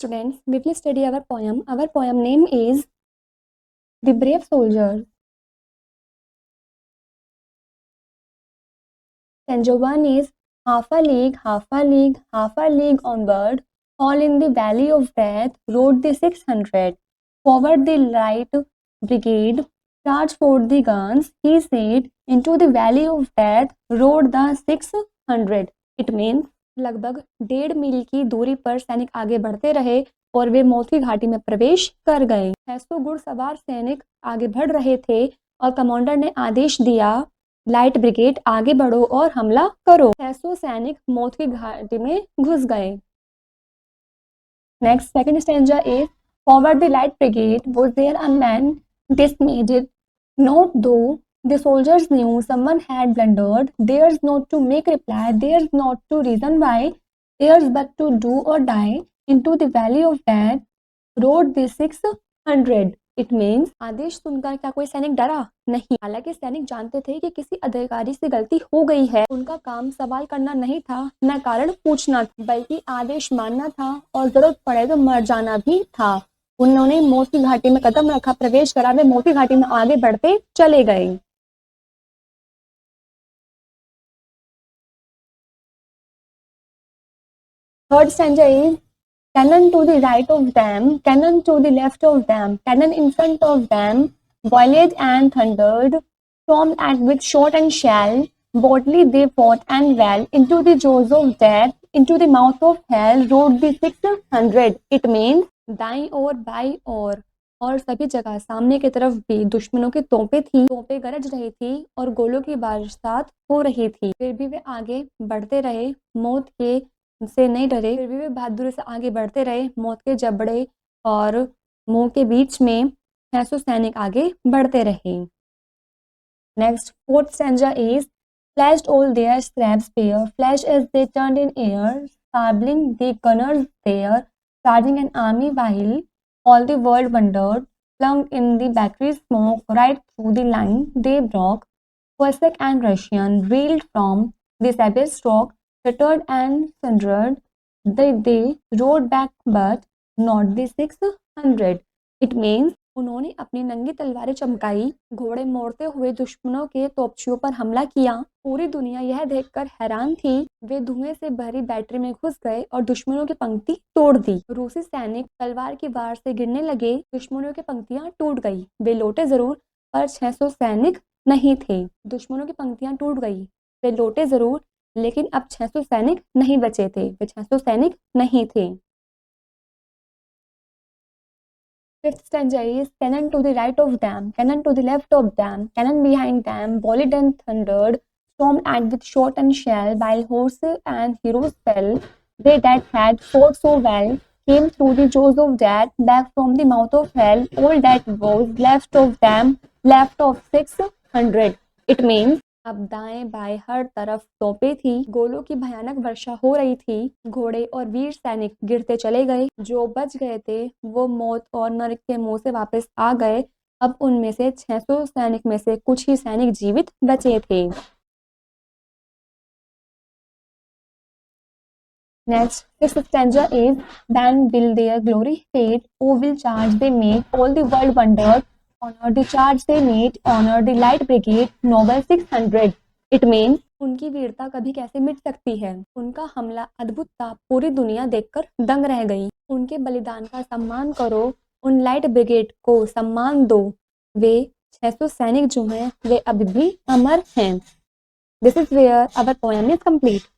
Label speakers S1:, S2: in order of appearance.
S1: Students, we will study our poem. Our poem name is The Brave Soldier. Stanza 1 is half a league, half a league, half a league onward, all in the valley of death, rode the 600. Forward the light brigade, charge for the guns, he said, into the valley of death, rode the 600. It means लगभग 1.5 मील की दूरी पर सैनिक आगे बढ़ते रहे और वे मौत की घाटी में प्रवेश कर गए। 600 घुड़सवार सैनिक आगे बढ़ रहे थे और कमांडर ने आदेश दिया, लाइट ब्रिगेड आगे बढ़ो और हमला करो। 600 सैनिक मौत की घाटी में घुस गए। Next second stanza is forward the light brigade was there a man dismayed not though the soldiers knew someone had blundered. Theirs not to make reply, theirs not to reason why, theirs but to do or die. Into the valley of death rode the 600. It means आदेश सुनकर क्या कोई सैनिक डरा? नहीं। हालांकि सैनिक जानते थे कि किसी अधिकारी से गलती हो गई है। उनका काम सवाल करना नहीं था, न कारण पूछना, बल्कि आदेश मानना था और जरूरत पड़े तो मर जाना भी था। उन्होंने मौत की घाटी में कदम रखा, प्रवेश करा, वे मौत की घाटी में आगे बढ़ते चले गए। Third stanza is cannon to the right of them, cannon to the left of them, cannon in front of them, boiled and thundered, stormed at with shot and shell, boldly they fought and well, into the jaws of death, into the mouth of hell, rode the 600. It means दाईं ओर, बाईं ओर और सभी जगह सामने की तरफ भी दुश्मनों की तोपें थी, तोपें गरज रही थी और गोलों की बरसात हो रही थी। फिर भी वे आगे बढ़ते रहे, मौत के से नहीं डरे। फिर भी वे बहादुरी से आगे बढ़ते रहे। मौत के जबड़े और मुंह के बीच में 600 सैनिक आगे बढ़ते रहे। Next fourth stanza is flashed all their scraps bare, flashed as they turned in air, stabling the gunners there, charging an army while all the world wondered, flung in the battery smoke right through the line they broke, Cossack and Russian reeled from the savage stroke, shattered and sundered, they rode back but not the 600. It means उन्होंने अपनी नंगी तलवारें चमकाई, घोड़े मोड़ते हुए दुश्मनों के तोपचियों पर हमला किया। पूरी दुनिया यह देखकर हैरान थी। वे धुएं से भरी बैटरी में घुस गए और दुश्मनों की पंक्ति तोड़ दी। रूसी सैनिक तलवार की वार से गिरने लगे, दुश्मनों की पंक्तियां टूट गई। वे लौटे जरूर पर 600 सैनिक नहीं थे। दुश्मनों की पंक्तियां टूट गई, वे लौटे जरूर लेकिन अब 600 सैनिक नहीं बचे थे। वे 600 सैनिक नहीं थे। Fifth stanza is cannon to the right of them, cannon to the left of them, cannon behind them, volleyed and thundered, stormed at with shot and shell, while horses and heroes fell. They that had fought so well came through the jaws of death, back from the mouth of hell. All that was left of them, left of 600. It means अब दाएं बाएं हर तरफ तोपें थी, गोलों की भयानक वर्षा हो रही थी, घोड़े और वीर सैनिक गिरते चले गए। जो बच गए थे वो मौत और नरक के मुंह से वापस आ गए। अब उनमें से 600 सैनिक में से कुछ ही सैनिक जीवित बचे थे। Next, sixth stanza is then will their glory fade, oh will charge they made, all the world wondered, honor the charge they made, honor the light brigade, noble 600. It means उनकी वीरता कभी कैसे मिट सकती है, उनका हमला अद्भुत था, पूरी दुनिया देखकर दंग रह गई। उनके बलिदान का सम्मान करो, उन लाइट ब्रिगेड को सम्मान दो, वे 600 सैनिक जो हैं वे अभी भी अमर हैं। This is where our poem is complete.